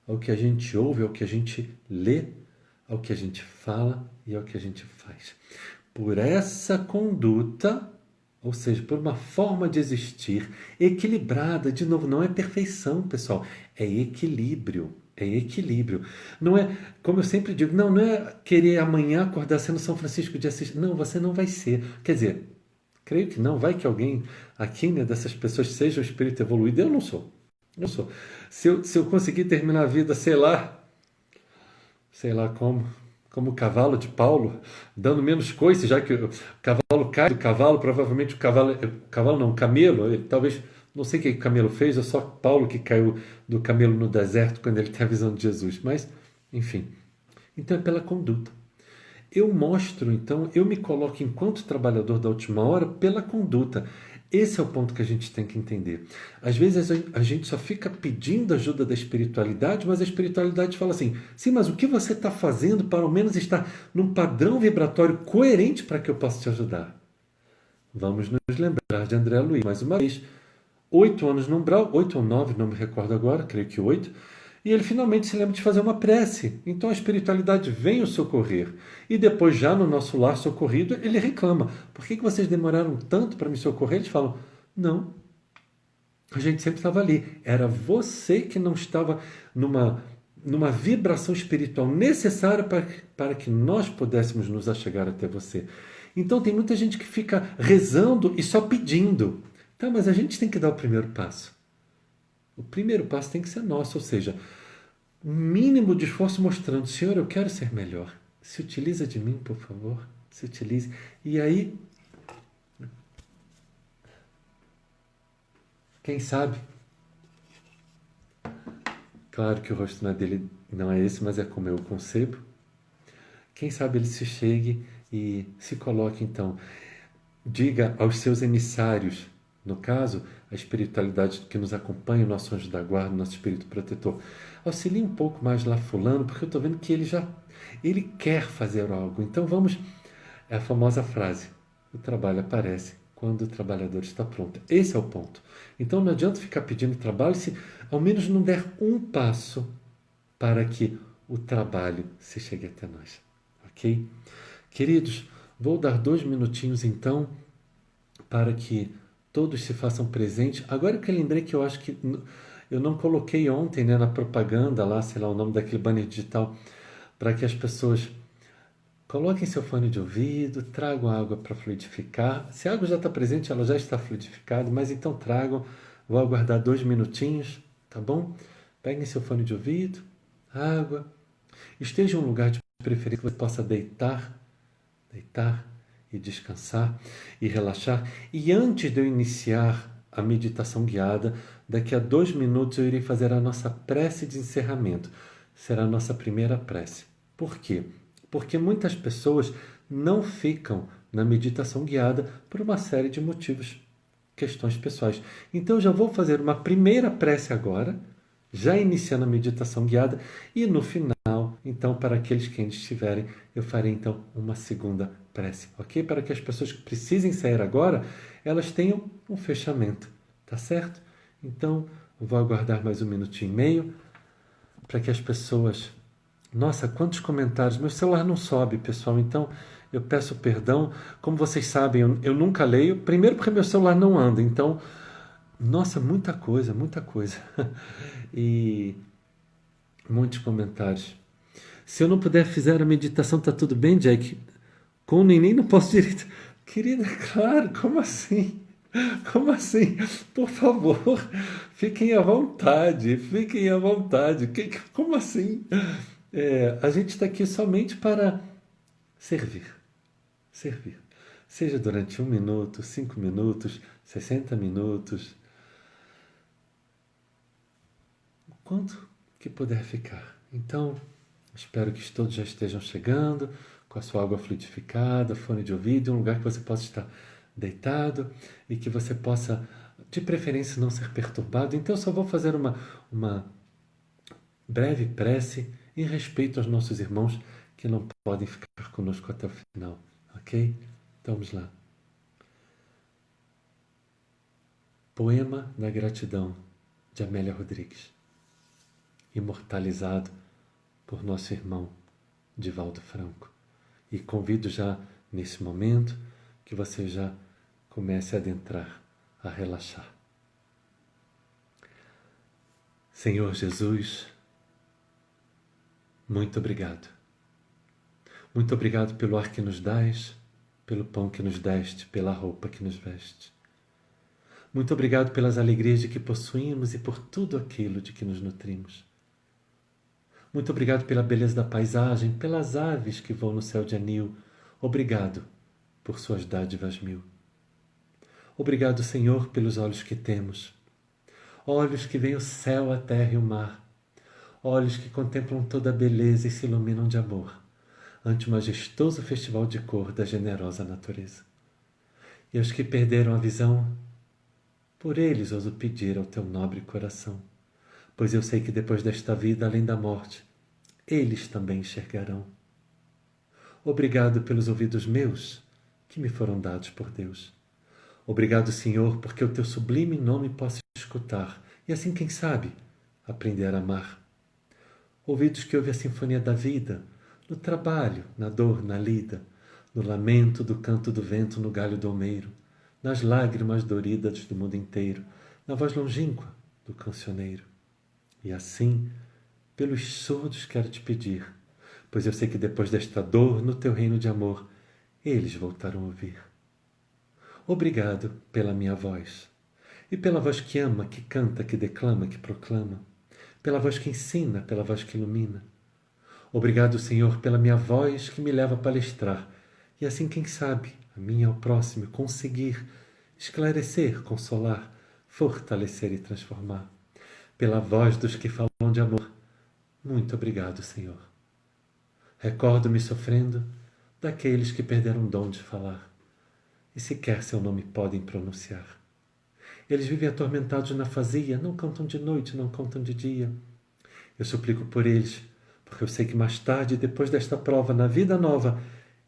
ao que a gente ouve, ao que a gente lê, ao que a gente fala e ao que a gente faz. Por essa conduta, ou seja, por uma forma de existir equilibrada, de novo, não é perfeição, pessoal, é equilíbrio. É equilíbrio. Não é, como eu sempre digo, não é querer amanhã acordar sendo São Francisco de Assis. Não, você não vai ser. Quer dizer, creio que não. Vai que alguém aqui, né, dessas pessoas seja um espírito evoluído. Eu não sou. Eu sou. Se eu conseguir terminar a vida, sei lá como o cavalo de Paulo, dando menos coice, já que o cavalo cai do cavalo, provavelmente o camelo, talvez, não sei o que o camelo fez, é só Paulo que caiu do camelo no deserto quando ele tem a visão de Jesus, mas, enfim. Então é pela conduta. Eu mostro, então, eu me coloco enquanto trabalhador da última hora pela conduta. Esse é o ponto que a gente tem que entender. Às vezes a gente só fica pedindo ajuda da espiritualidade, mas a espiritualidade fala assim, sim, mas o que você está fazendo para ao menos estar num padrão vibratório coerente para que eu possa te ajudar? Vamos nos lembrar de André Luiz, mais uma vez. 8 anos no umbral, 8 ou 9, não me recordo agora, creio que 8, e ele finalmente se lembra de fazer uma prece. Então a espiritualidade vem o socorrer. E depois, já no nosso lar socorrido, ele reclama. Por que vocês demoraram tanto para me socorrer? Eles falam, não, a gente sempre estava ali. Era você que não estava numa vibração espiritual necessária para que nós pudéssemos nos achegar até você. Então tem muita gente que fica rezando e só pedindo. Tá, mas a gente tem que dar o primeiro passo. O primeiro passo tem que ser nosso, ou seja, um mínimo de esforço mostrando, Senhor, eu quero ser melhor. Se utiliza de mim, por favor. Se utilize. E aí, quem sabe? Claro que o rosto dele não é esse, mas é como eu concebo. Quem sabe ele se chegue e se coloque, então. Diga aos seus emissários, no caso, a espiritualidade que nos acompanha, o nosso anjo da guarda, o nosso espírito protetor. Auxilie um pouco mais lá fulano, porque eu estou vendo que ele quer fazer algo. Então vamos, é a famosa frase, o trabalho aparece quando o trabalhador está pronto. Esse é o ponto. Então não adianta ficar pedindo trabalho se ao menos não der um passo para que o trabalho se chegue até nós. Ok? Queridos, vou dar 2 minutinhos então para que todos se façam presentes. Agora que eu lembrei que eu acho que eu não coloquei ontem, né, na propaganda lá, sei lá, o nome daquele banner digital, para que as pessoas coloquem seu fone de ouvido, tragam água para fluidificar. Se a água já está presente, ela já está fluidificada, mas então tragam. Vou aguardar 2 minutinhos, tá bom? Peguem seu fone de ouvido, água. Esteja em um lugar de preferência que você possa deitar e descansar e relaxar. E antes de eu iniciar a meditação guiada, daqui a 2 minutos eu irei fazer a nossa prece de encerramento. Será a nossa primeira prece. Por quê? Porque muitas pessoas não ficam na meditação guiada por uma série de motivos, questões pessoais. Então eu já vou fazer uma primeira prece agora, já iniciando a meditação guiada, e no final então para aqueles que ainda estiverem, eu farei então uma segunda prece, ok? Para que as pessoas que precisem sair agora, elas tenham um fechamento, tá certo? Então, vou aguardar mais um minutinho e meio para que as pessoas... Nossa, quantos comentários! Meu celular não sobe, pessoal, então eu peço perdão. Como vocês sabem, eu nunca leio, primeiro porque meu celular não anda, então, nossa, muita coisa, muita coisa. E muitos comentários. Se eu não puder fazer a meditação, tá tudo bem, Jack? Com o neném não posso direito. Querida, claro, como assim? Como assim? Por favor, fiquem à vontade, fiquem à vontade. Como assim? A gente está aqui somente para servir, servir. Seja durante 1 minuto, 5 minutos, 60 minutos, o quanto que puder ficar. Então, espero que todos já estejam chegando com a sua água fluidificada, fone de ouvido, um lugar que você possa estar deitado e que você possa, de preferência, não ser perturbado. Então, eu só vou fazer uma breve prece em respeito aos nossos irmãos que não podem ficar conosco até o final, ok? Então, vamos lá. Poema da Gratidão, de Amélia Rodrigues, imortalizado por nosso irmão Divaldo Franco. E convido já, nesse momento, que você já comece a adentrar, a relaxar. Senhor Jesus, muito obrigado. Muito obrigado pelo ar que nos dás, pelo pão que nos deste, pela roupa que nos veste. Muito obrigado pelas alegrias de que possuímos e por tudo aquilo de que nos nutrimos. Muito obrigado pela beleza da paisagem, pelas aves que voam no céu de anil. Obrigado por suas dádivas mil. Obrigado, Senhor, pelos olhos que temos. Olhos que veem o céu, a terra e o mar. Olhos que contemplam toda a beleza e se iluminam de amor ante o majestoso festival de cor da generosa natureza. E aos que perderam a visão, por eles ouso pedir ao teu nobre coração, pois eu sei que depois desta vida, além da morte, eles também enxergarão. Obrigado pelos ouvidos meus, que me foram dados por Deus. Obrigado, Senhor, porque o teu sublime nome posso escutar, e assim, quem sabe, aprender a amar. Ouvidos que ouvem a sinfonia da vida, no trabalho, na dor, na lida, no lamento do canto do vento no galho do almeiro, nas lágrimas doridas do mundo inteiro, na voz longínqua do cancioneiro. E assim, pelos surdos quero te pedir, pois eu sei que depois desta dor, no teu reino de amor, eles voltarão a ouvir. Obrigado pela minha voz, e pela voz que ama, que canta, que declama, que proclama, pela voz que ensina, pela voz que ilumina. Obrigado, Senhor, pela minha voz que me leva a palestrar, e assim, quem sabe, a mim ao próximo conseguir esclarecer, consolar, fortalecer e transformar. Pela voz dos que falam de amor, muito obrigado, Senhor. Recordo-me sofrendo daqueles que perderam o dom de falar, e sequer seu nome podem pronunciar. Eles vivem atormentados na fazia, não cantam de noite, não cantam de dia. Eu suplico por eles, porque eu sei que mais tarde, depois desta prova, na vida nova,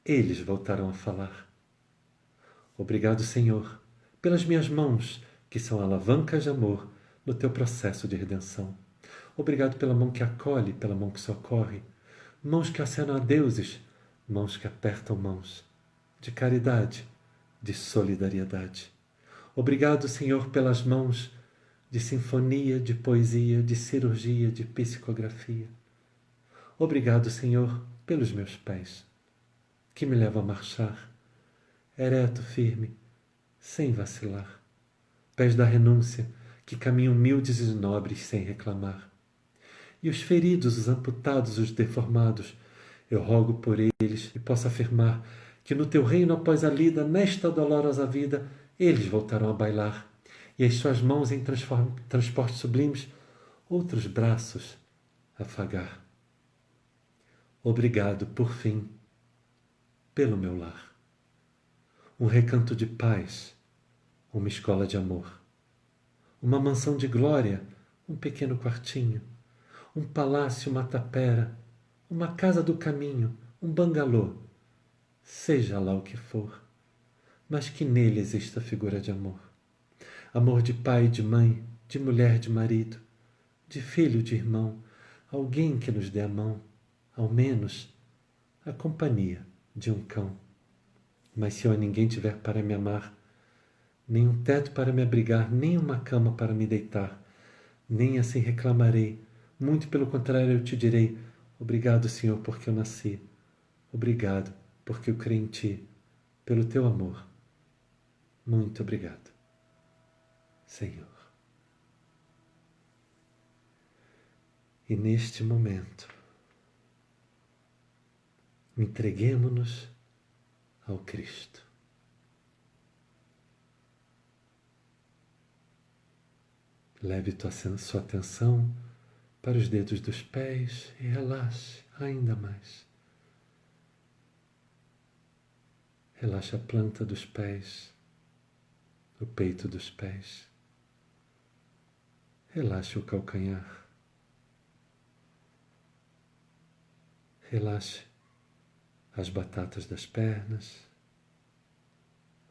eles voltarão a falar. Obrigado, Senhor, pelas minhas mãos, que são alavancas de amor no teu processo de redenção. Obrigado pela mão que acolhe, pela mão que socorre, mãos que acenam a deuses, mãos que apertam mãos, de caridade, de solidariedade. Obrigado, Senhor, pelas mãos de sinfonia, de poesia, de cirurgia, de psicografia. Obrigado, Senhor, pelos meus pés, que me levam a marchar, ereto, firme, sem vacilar. Pés da renúncia, que caminham humildes e nobres sem reclamar. E os feridos, os amputados, os deformados, eu rogo por eles e posso afirmar que no teu reino após a lida, nesta dolorosa vida, eles voltarão a bailar, e as suas mãos em transportes sublimes, outros braços afagar. Obrigado, por fim, pelo meu lar. Um recanto de paz, uma escola de amor. Uma mansão de glória, um pequeno quartinho. Um palácio, uma tapera, uma casa do caminho, um bangalô, seja lá o que for, mas que nele exista a figura de amor. Amor de pai, de mãe, de mulher, de marido, de filho, de irmão, alguém que nos dê a mão, ao menos a companhia de um cão. Mas se eu a ninguém tiver para me amar, nem um teto para me abrigar, nem uma cama para me deitar, nem assim reclamarei. Muito pelo contrário, eu te direi: obrigado, Senhor, porque eu nasci. Obrigado, porque eu creio em Ti, pelo Teu amor. Muito obrigado, Senhor. E neste momento, entreguemo-nos ao Cristo. Leve sua atenção para os dedos dos pés e relaxe ainda mais. Relaxe a planta dos pés, o peito dos pés. Relaxe o calcanhar. Relaxe as batatas das pernas,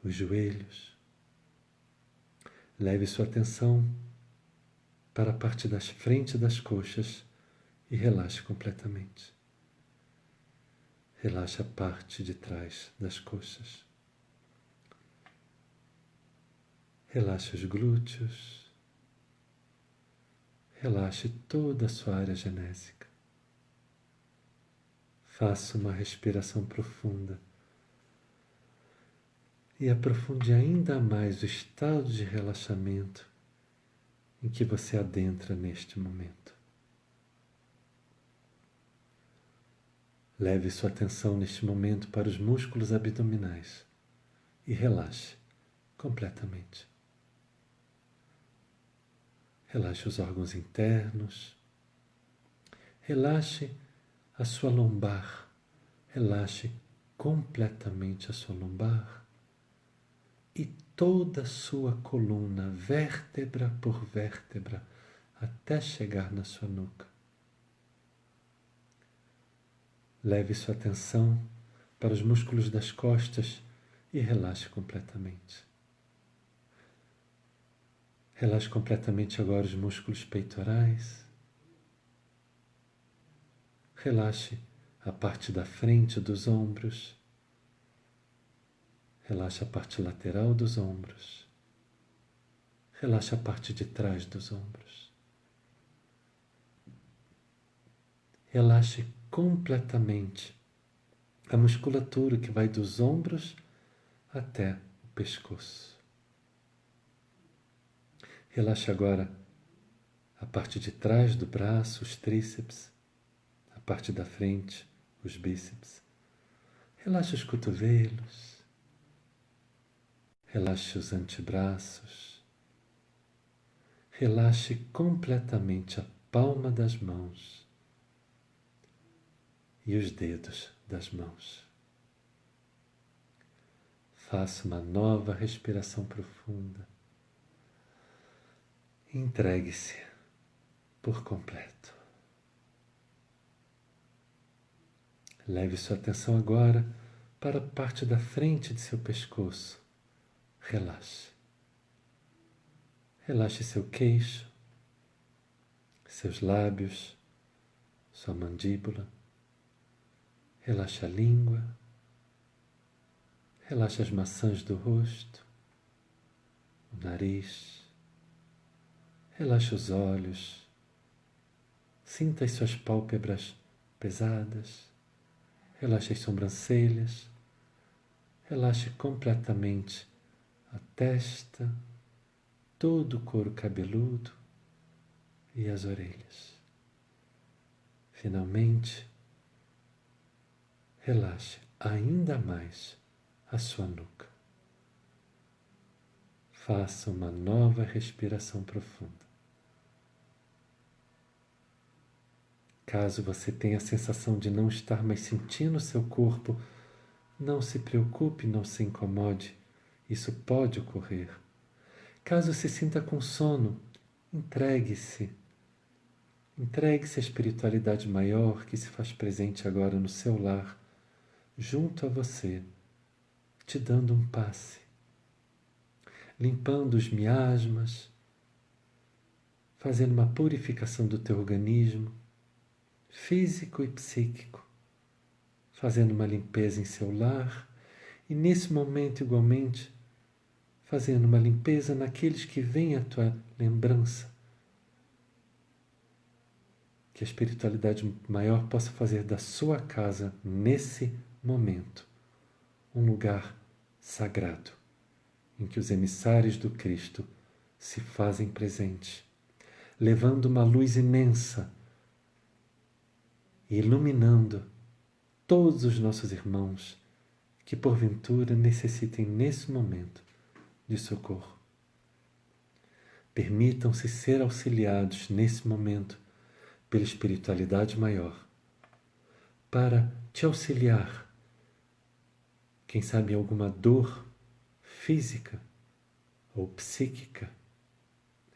os joelhos. Leve sua atenção para a parte das frente das coxas e relaxe completamente. Relaxe a parte de trás das coxas. Relaxe os glúteos. Relaxe toda a sua área genésica. Faça uma respiração profunda e aprofunde ainda mais o estado de relaxamento em que você adentra neste momento. Leve sua atenção neste momento para os músculos abdominais e relaxe completamente. Relaxe os órgãos internos. Relaxe a sua lombar. Relaxe completamente a sua lombar e toda a sua coluna, vértebra por vértebra, até chegar na sua nuca. Leve sua atenção para os músculos das costas e relaxe completamente. Relaxe completamente agora os músculos peitorais. Relaxe a parte da frente dos ombros. Relaxe a parte lateral dos ombros. Relaxe a parte de trás dos ombros. Relaxe completamente a musculatura que vai dos ombros até o pescoço. Relaxe agora a parte de trás do braço, os tríceps, a parte da frente, os bíceps. Relaxe os cotovelos. Relaxe os antebraços. Relaxe completamente a palma das mãos e os dedos das mãos. Faça uma nova respiração profunda. Entregue-se por completo. Leve sua atenção agora para a parte da frente de seu pescoço. Relaxe. Relaxe seu queixo, seus lábios, sua mandíbula. Relaxe a língua. Relaxe as maçãs do rosto, o nariz. Relaxe os olhos. Sinta as suas pálpebras pesadas. Relaxe as sobrancelhas. Relaxe completamente a testa, todo o couro cabeludo e as orelhas. Finalmente, relaxe ainda mais a sua nuca. Faça uma nova respiração profunda. Caso você tenha a sensação de não estar mais sentindo o seu corpo, não se preocupe, não se incomode. Isso pode ocorrer. Caso se sinta com sono, entregue-se Entregue-se à espiritualidade maior que se faz presente agora no seu lar, junto a você, te dando um passe, limpando os miasmas, fazendo uma purificação do teu organismo, físico e psíquico, fazendo uma limpeza em seu lar e, nesse momento, igualmente, fazendo uma limpeza naqueles que vêm à tua lembrança. Que a espiritualidade maior possa fazer da sua casa, nesse momento, um lugar sagrado, em que os emissários do Cristo se fazem presentes, levando uma luz imensa e iluminando todos os nossos irmãos que porventura necessitem nesse momento de socorro. Permitam-se ser auxiliados nesse momento pela espiritualidade maior, para te auxiliar, quem sabe alguma dor física ou psíquica,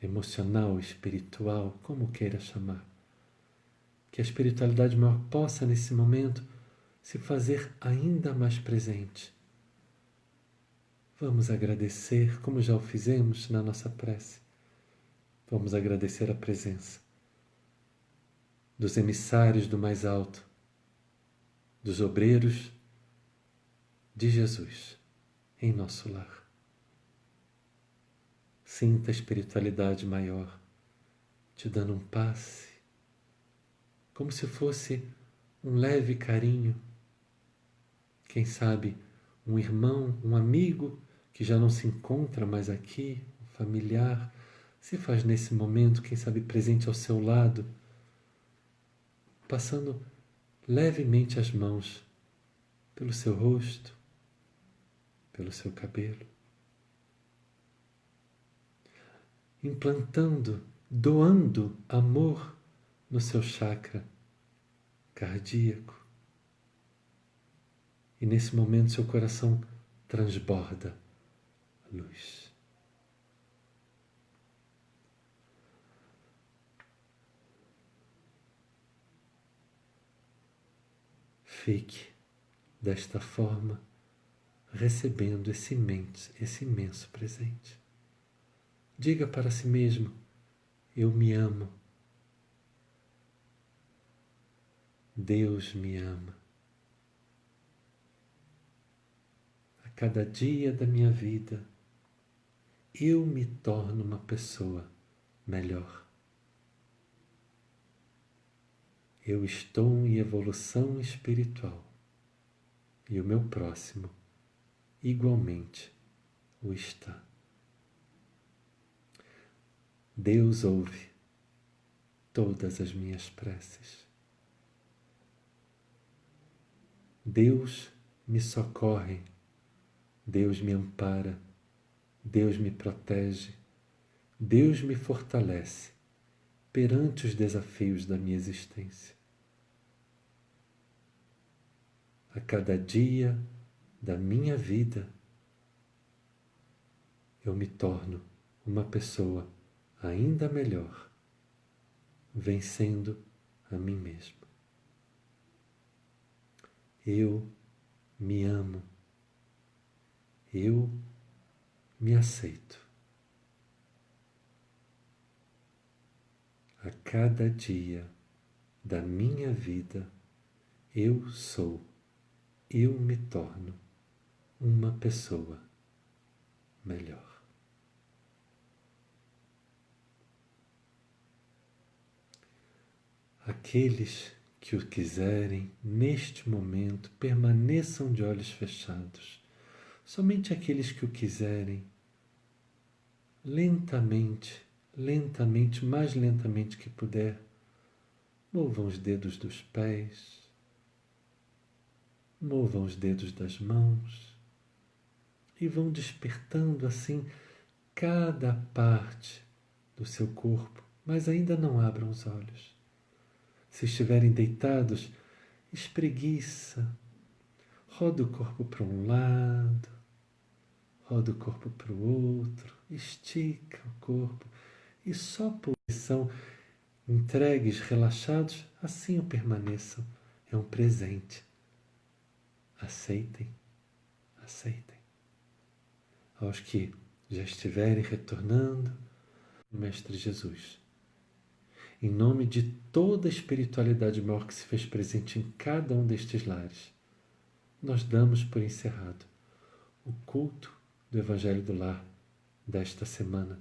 emocional, espiritual, como queira chamar. Que a espiritualidade maior possa, nesse momento, se fazer ainda mais presente. Vamos agradecer, como já o fizemos na nossa prece. Vamos agradecer a presença dos emissários do mais alto, dos obreiros de Jesus em nosso lar. Sinta a espiritualidade maior te dando um passe, como se fosse um leve carinho. Quem sabe um irmão, um amigo que já não se encontra mais aqui, um familiar, se faz nesse momento, quem sabe presente ao seu lado, passando levemente as mãos pelo seu rosto, pelo seu cabelo, implantando, doando amor no seu chakra cardíaco. E nesse momento seu coração transborda luz. Fique desta forma, recebendo esse imenso presente. Diga para si mesmo: eu me amo. Deus me ama. A cada dia da minha vida, eu me torno uma pessoa melhor. Eu estou em evolução espiritual e o meu próximo igualmente o está. Deus ouve todas as minhas preces. Deus me socorre, Deus me ampara, Deus me protege, Deus me fortalece perante os desafios da minha existência. A cada dia da minha vida, eu me torno uma pessoa ainda melhor, vencendo a mim mesmo. Eu me amo. Eu me aceito. A cada dia da minha vida, eu me torno uma pessoa melhor. Aqueles que o quiserem, neste momento, permaneçam de olhos fechados. Somente aqueles que o quiserem, lentamente, mais lentamente que puder, movam os dedos dos pés, movam os dedos das mãos e vão despertando assim cada parte do seu corpo, mas ainda não abram os olhos. Se estiverem deitados, espreguiça, roda o corpo para um lado, roda o corpo para o outro, estica o corpo e só posição entregues, relaxados, assim o permaneçam. É um presente. Aceitem, aceitem. Aos que já estiverem retornando, Mestre Jesus, em nome de toda a espiritualidade maior que se fez presente em cada um destes lares, nós damos por encerrado o culto do Evangelho do Lar desta semana,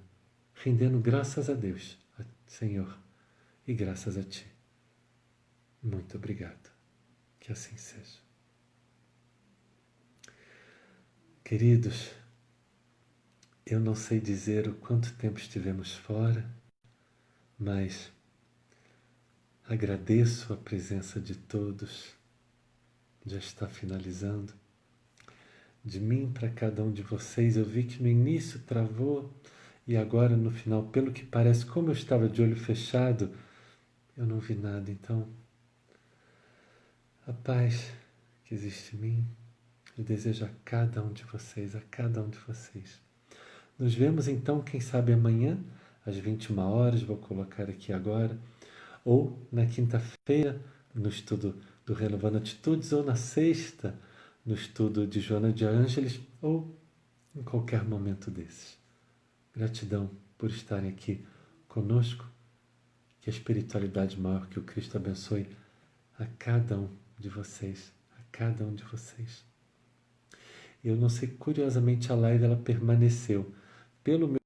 rendendo graças a Deus, Senhor, e graças a Ti. Muito obrigado. Que assim seja. Queridos, eu não sei dizer o quanto tempo estivemos fora, mas agradeço a presença de todos. Já está finalizando. De mim para cada um de vocês, eu vi que no início travou e agora no final, pelo que parece, como eu estava de olho fechado, eu não vi nada. Então, a paz que existe em mim, eu desejo a cada um de vocês, a cada um de vocês. Nos vemos então, quem sabe amanhã, às 21 horas, vou colocar aqui agora, ou na quinta-feira, no estudo do Renovando Atitudes, ou na sexta, no estudo de Joana de Ângeles, ou em qualquer momento desses. Gratidão por estarem aqui conosco, que a espiritualidade maior, que o Cristo abençoe a cada um de vocês, a cada um de vocês. Eu não sei, curiosamente a live ela permaneceu. Pelo meu